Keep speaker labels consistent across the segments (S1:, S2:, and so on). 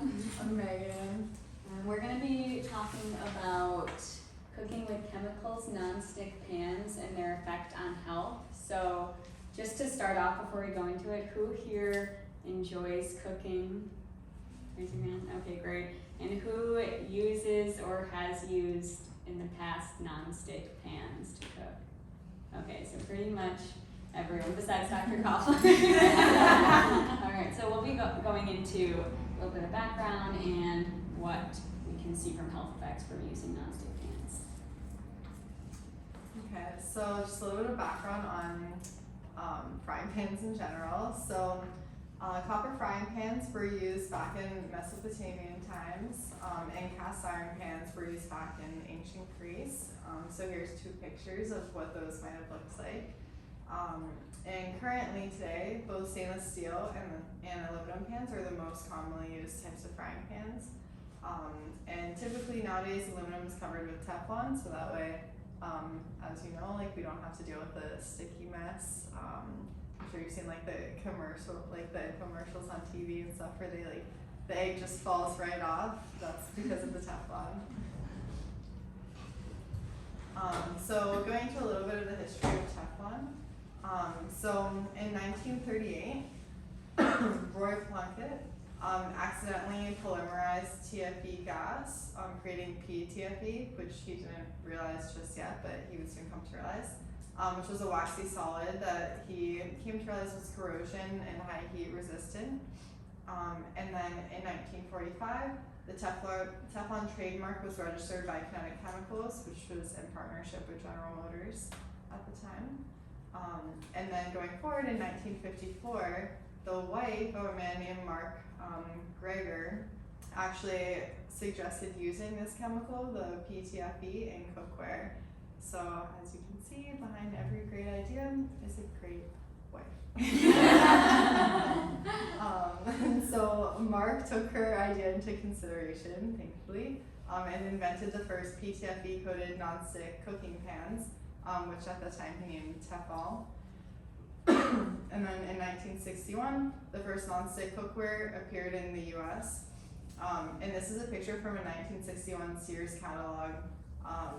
S1: I'm Megan.
S2: We're going to be talking about cooking with chemicals, nonstick pans, and their effect on health. So just to start off before we go into it, who here enjoys cooking? Raise your hand. Okay, great. And who uses or has used in the past nonstick pans to cook? Okay, so pretty much everyone besides Dr. Kaufman. Alright, so we'll be going into a little bit of background and what we can see from health effects from using nonstick pans.
S1: Okay, so just a little bit of background on frying pans in general. So copper frying pans were used back in Mesopotamian times, and cast iron pans were used back in ancient Greece. So here's two pictures of what those might have looked like. And currently today, both stainless steel and aluminum pans are the most commonly used types of frying pans. And typically nowadays aluminum is covered with Teflon, so that way, as you know, like we don't have to deal with the sticky mess. I'm sure you've seen like the commercials on TV and stuff where they like the egg just falls right off. That's because of the Teflon. So going into a little bit of the history of Teflon. So in 1938, Roy Plunkett accidentally polymerized TFE gas, creating PTFE, which he didn't realize just yet, but he would soon come to realize, which was a waxy solid that he came to realize was corrosion and high heat resistant. And then in 1945, the Teflon trademark was registered by Kinetic Chemicals, which was in partnership with General Motors at the time. And then going forward in 1954, the wife of a man named Mark Greger actually suggested using this chemical, the PTFE, in cookware. So as you can see, behind every great idea is a great wife. So Mark took her idea into consideration, thankfully, and invented the first PTFE coated nonstick cooking pans, which at the time he named Tefal. And then in 1961, the first nonstick cookware appeared in the US. And this is a picture from a 1961 Sears catalog. I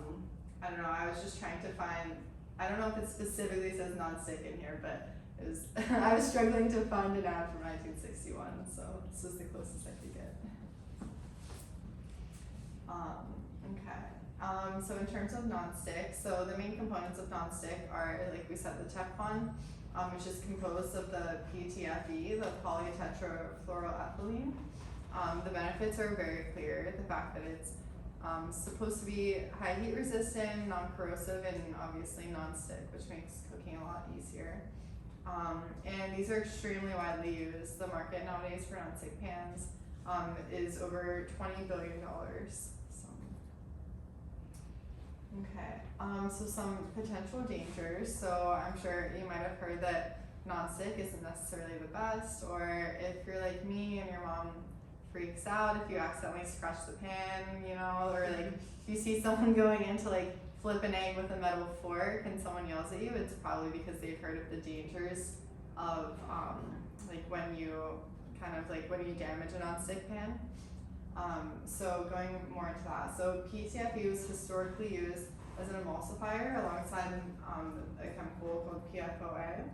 S1: don't know, I was just trying to find, I don't know if it specifically says nonstick in here, but it was I was struggling to find an ad from 1961, so this is the closest I could get. So in terms of nonstick, so the main components of nonstick are, like we said, the Teflon, which is composed of the PTFE, the polytetrafluoroethylene. The benefits are very clear. The fact that it's supposed to be high heat resistant, non-corrosive, and obviously non-stick, which makes cooking a lot easier. And these are extremely widely used. The market nowadays for nonstick pans is over $20 billion. So some potential dangers. So I'm sure you might have heard that nonstick isn't necessarily the best, or if you're like me and your mom freaks out if you accidentally scratch the pan, you know, or like if you see someone going in to like flip an egg with a metal fork and someone yells at you, it's probably because they've heard of the dangers of like when you damage a nonstick pan. So going more into that, so PTFE was historically used as an emulsifier alongside a chemical called PFOA.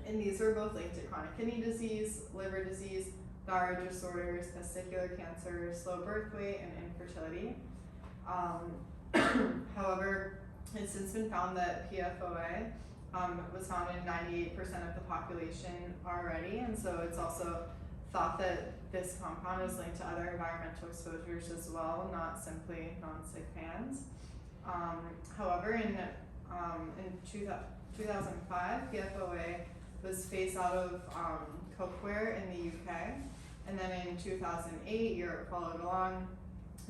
S1: And these were both linked to chronic kidney disease, liver disease, thyroid disorders, testicular cancer, slow birth weight, and infertility. However, it's since been found that PFOA was found in 98% of the population already, and so it's also thought that this compound is linked to other environmental exposures as well, not simply nonstick pans. However, in 2005, PFOA was phased out of cookware in the UK, and then in 2008, Europe followed along.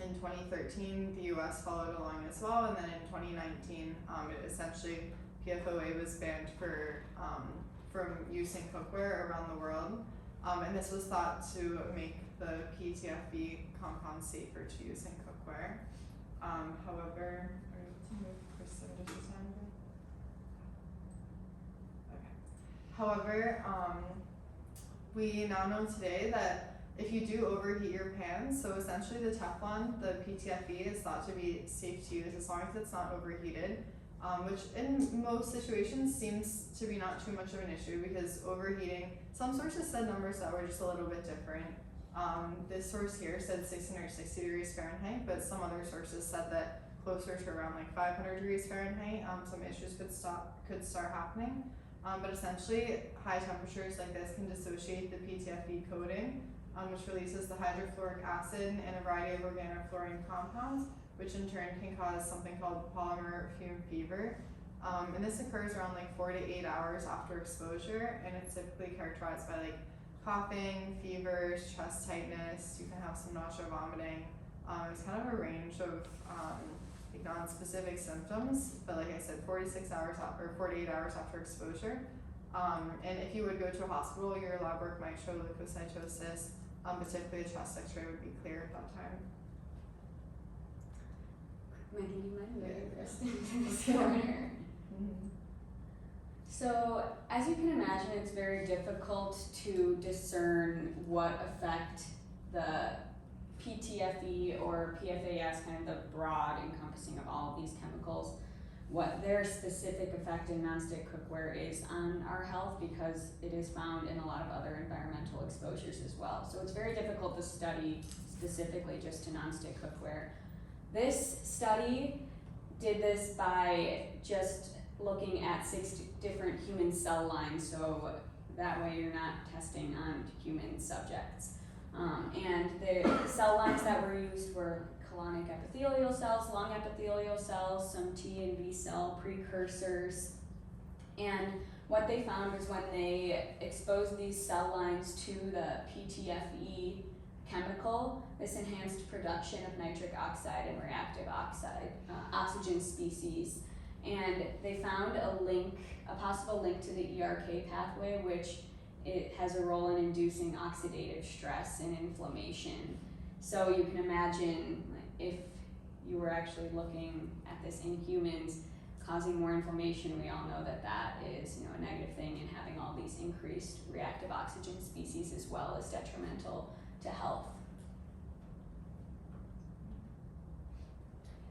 S1: In 2013, the US followed along as well, and then in 2019, PFOA was banned from use in cookware around the world. And this was thought to make the PTFE compound safer to use in cookware. However, are you able to move percentages on here? Okay. However, we now know today that if you do overheat your pans, so essentially the Teflon, the PTFE, is thought to be safe to use as long as it's not overheated, which in most situations seems to be not too much of an issue because overheating, some sources said numbers that were just a little bit different. This source here said 660 degrees Fahrenheit, but some other sources said that closer to around like 500 degrees Fahrenheit, some issues could start happening. But essentially, high temperatures like this can dissociate the PTFE coating, which releases the hydrofluoric acid and a variety of organofluorine compounds, which in turn can cause something called polymer fume fever. And this occurs around like 4 to 8 hours after exposure, and it's typically characterized by like coughing, fevers, chest tightness. You can have some nausea, vomiting. It's kind of a range of like non-specific symptoms, but like I said, 46 hours or 48 hours after exposure. And if you would go to a hospital, your lab work might show leukocytosis, but typically a chest x-ray would be clear at that time.
S2: Megan, do you mind moving first into this corner? So, as you can imagine, it's very difficult to discern what effect the PTFE or PFAS, kind of the broad encompassing of all of these chemicals, what their specific effect in nonstick cookware is on our health, because it is found in a lot of other environmental exposures as well. So it's very difficult to study specifically just to nonstick cookware. This study did this by just looking at 6 different human cell lines, so that way you're not testing on human subjects. And the cell lines that were used were colonic epithelial cells, lung epithelial cells, some T and B cell precursors. And what they found was when they exposed these cell lines to the PTFE chemical, this enhanced production of nitric oxide and reactive oxide, oxygen species. And they found a possible link to the ERK pathway, which it has a role in inducing oxidative stress and inflammation. So you can imagine if you were actually looking at this in humans, causing more inflammation, we all know that that is a negative thing, and having all these increased reactive oxygen species as well is detrimental to health.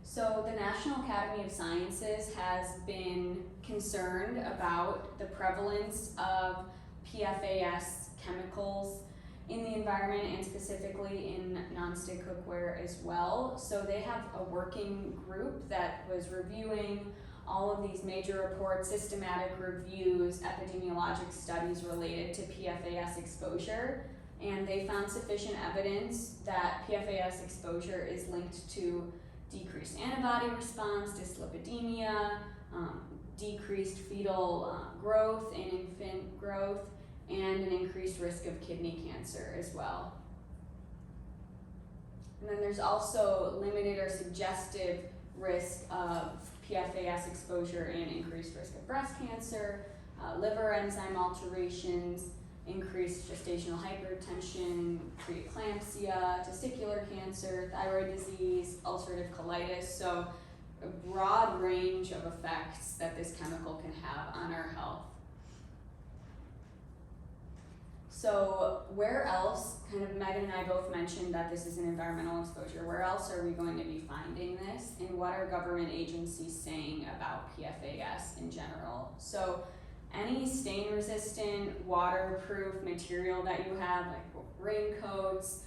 S2: So the National Academy of Sciences has been concerned about the prevalence of PFAS chemicals in the environment and specifically in nonstick cookware as well. So they have a working group that was reviewing all of these major reports, systematic reviews, epidemiologic studies related to PFAS exposure, and they found sufficient evidence that PFAS exposure is linked to decreased antibody response, dyslipidemia, decreased fetal growth and infant growth, and an increased risk of kidney cancer as well. And then there's also limited or suggestive risk of PFAS exposure and increased risk of breast cancer, liver enzyme alterations, increased gestational hypertension, preeclampsia, testicular cancer, thyroid disease, ulcerative colitis. So a broad range of effects that this chemical can have on our health. So where else, kind of Megan and I both mentioned that this is an environmental exposure, where else are we going to be finding this, and what are government agencies saying about PFAS in general? So any stain resistant, waterproof material that you have, like raincoats,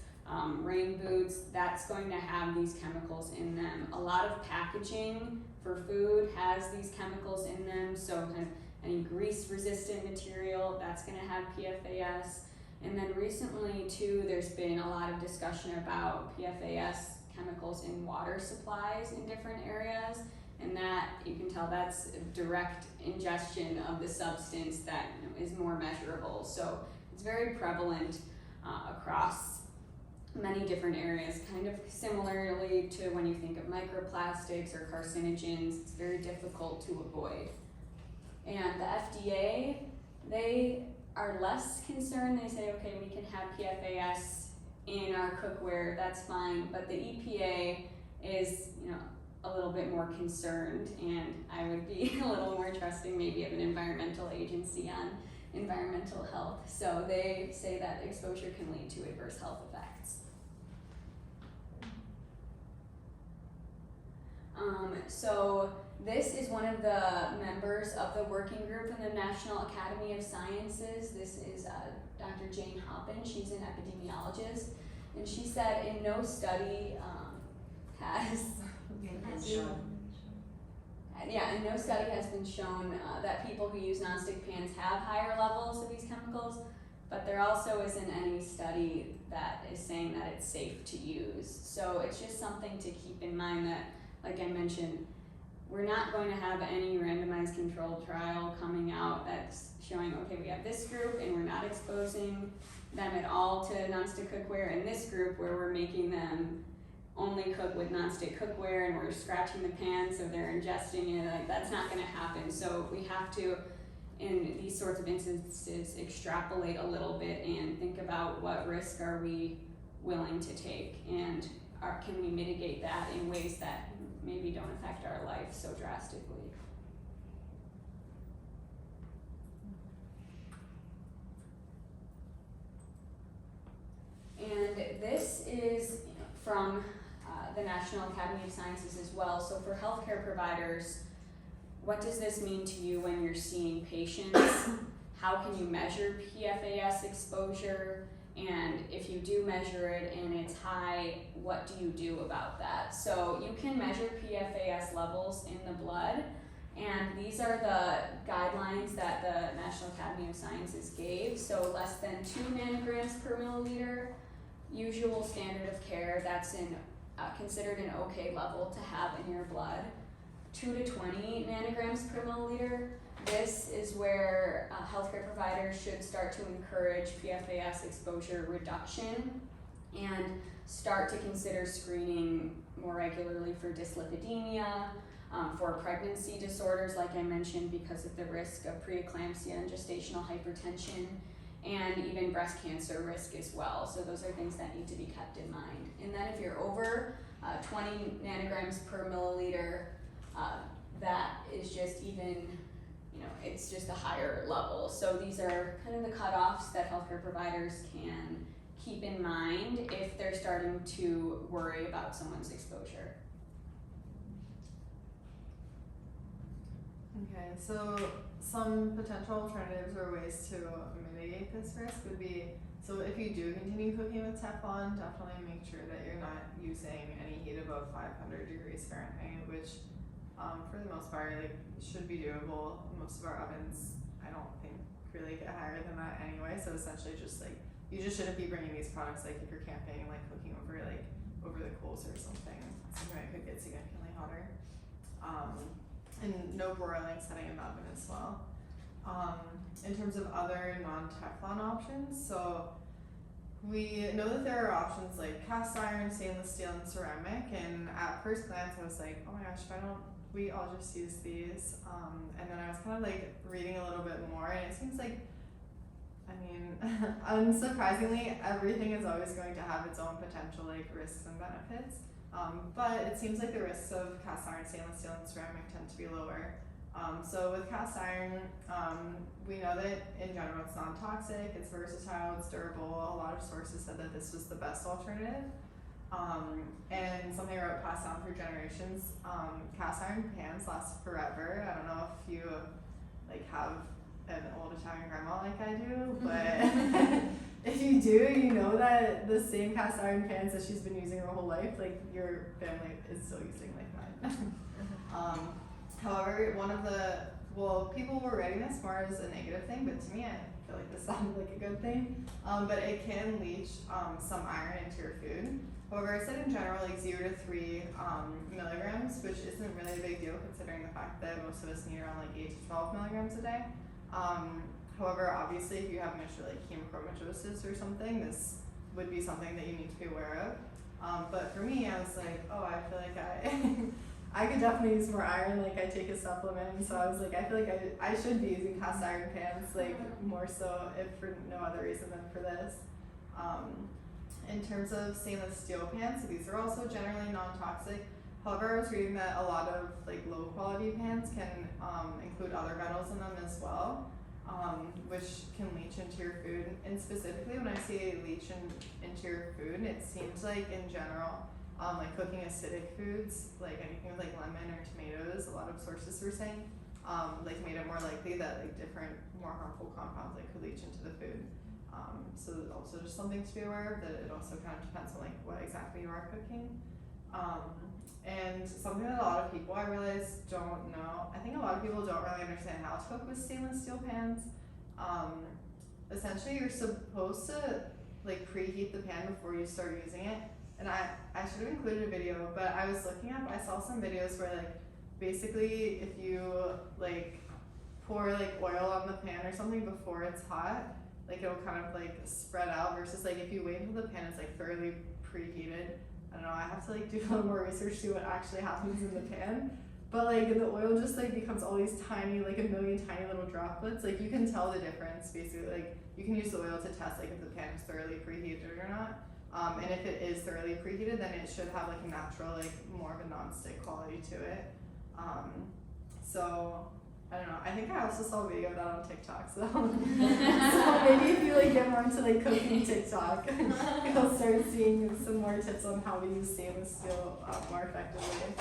S2: rain boots, that's going to have these chemicals in them. A lot of packaging for food has these chemicals in them, so kind of any grease resistant material, that's going to have PFAS. And then recently too, there's been a lot of discussion about PFAS chemicals in water supplies in different areas, and that you can tell that's direct ingestion of the substance that is more measurable. So it's very prevalent across many different areas, kind of similarly to when you think of microplastics or carcinogens. It's very difficult to avoid. And the FDA, they are less concerned. They say, okay, we can have PFAS in our cookware, that's fine, but the EPA is, a little bit more concerned, and I would be a little more trusting maybe of an environmental agency on environmental health. So they say that exposure can lead to adverse health effects. So this is one of the members of the working group in the National Academy of Sciences. This is Dr. Jane Hoppin. She's an epidemiologist, and she said in no study and no study has been shown that people who use nonstick pans have higher levels of these chemicals, but there also isn't any study that is saying that it's safe to use. So it's just something to keep in mind that, like I mentioned, we're not going to have any randomized controlled trial coming out that's showing, okay, we have this group and we're not exposing them at all to nonstick cookware, and this group where we're making them only cook with nonstick cookware and we're scratching the pan so they're ingesting it. Like, that's not going to happen. So we have to, in these sorts of instances, extrapolate a little bit and think about what risk are we willing to take, and can we mitigate that in ways that maybe don't affect our life so drastically. And this is from the National Academy of Sciences as well. So for healthcare providers, what does this mean to you when you're seeing patients? How can you measure PFAS exposure? And if you do measure it and it's high, what do you do about that? So you can measure PFAS levels in the blood, and these are the guidelines that the National Academy of Sciences gave. So less than 2 nanograms per milliliter, usual standard of care, that's considered an okay level to have in your blood. 2 to 20 nanograms per milliliter. This is where healthcare providers should start to encourage PFAS exposure reduction and start to consider screening more regularly for dyslipidemia, for pregnancy disorders, like I mentioned, because of the risk of preeclampsia and gestational hypertension, and even breast cancer risk as well. So those are things that need to be kept in mind. And then if you're over 20 nanograms per milliliter, that is just even, it's just a higher level. So these are kind of the cutoffs that healthcare providers can keep in mind if they're starting to worry about someone's exposure.
S1: Okay, so some potential alternatives or ways to mitigate this risk would be, so if you do continue cooking with Teflon, definitely make sure that you're not using any heat above 500 degrees Fahrenheit, which for the most part, should be doable. Most of our ovens, I don't think, really get higher than that anyway. So essentially, you just shouldn't be bringing these products if you're camping, cooking over the coals or something that could get significantly hotter. And no broiling setting in the oven as well. In terms of other non-Teflon options, so we know that there are options like cast iron, stainless steel, and ceramic. And at first glance, I was like, oh my gosh, we all just use these. And then I was kind of reading a little bit more, and it seems unsurprisingly, everything is always going to have its own potential risks and benefits. But it seems like the risks of cast iron, stainless steel, and ceramic tend to be lower. So with cast iron, we know that in general it's non-toxic, it's versatile, it's durable. A lot of sources said that this was the best alternative. And something I wrote passed down for generations. Cast iron pans last forever. I don't know if you have an old Italian grandma like I do, but if you do, you know that the same cast iron pans that she's been using her whole life, your family is still using mine. However, people were writing this more as a negative thing, but to me, I feel like this sounded like a good thing. But it can leach some iron into your food. However, I said in general 0 to 3 milligrams, which isn't really a big deal considering the fact that most of us need around 8 to 12 milligrams a day. However, obviously, if you have an issue like hemochromatosis or something, this would be something that you need to be aware of. But for me, I was like, oh, I feel like I could definitely use more iron. I take a supplement, so I was like, I feel like I should be using cast iron pans, more so if for no other reason than for this. In terms of stainless steel pans, so these are also generally non-toxic. However, I was reading that a lot of low quality pans can include other metals in them as well. which can leach into your food. And specifically when I say into your food, it seems like in general, like cooking acidic foods, like anything with like lemon or tomatoes, a lot of sources were saying, like made it more likely that like different, more harmful compounds like could leach into the food. So also just something to be aware of, that it also kind of depends on like what exactly you are cooking. And something that a lot of people I realize don't know, I think a lot of people don't really understand how to cook with stainless steel pans. Essentially you're supposed to like preheat the pan before you start using it. And I should have included a video, but I was looking up, I saw some videos where like basically if you like pour like oil on the pan or something before it's hot, like it'll kind of like spread out, versus like if you wait until the pan is like thoroughly preheated. I don't know, I have to like do a little more research to see what actually happens in the pan. But like the oil just like becomes all these tiny, like a million tiny little droplets. Like you can tell the difference basically. Like you can use the oil to test like if the pan is thoroughly preheated or not. And if it is thoroughly preheated, then it should have like a natural, like more of a non-stick quality to it. So I don't know. I think I also saw a video of that on TikTok. So, so maybe if you like get more into like cooking TikTok, you'll start seeing some more tips on how to use stainless steel more effectively.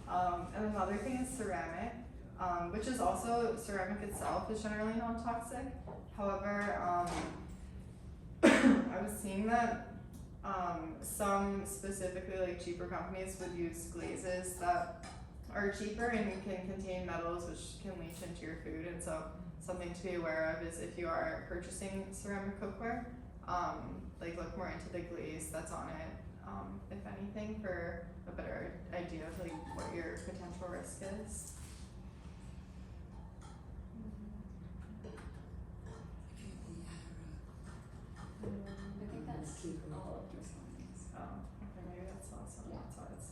S1: And another thing is ceramic, which is also, ceramic itself is generally non-toxic. However, I was seeing that some specifically like cheaper companies would use glazes that are cheaper and can contain metals which can leach into your food. And so something to be aware of is if you are purchasing ceramic cookware, like look more into the glaze that's on it, if anything, for a better idea of like what your potential risk is.
S2: I think that's all of this one.
S1: Oh, okay, maybe that's also,
S2: Yeah.
S1: that's why it's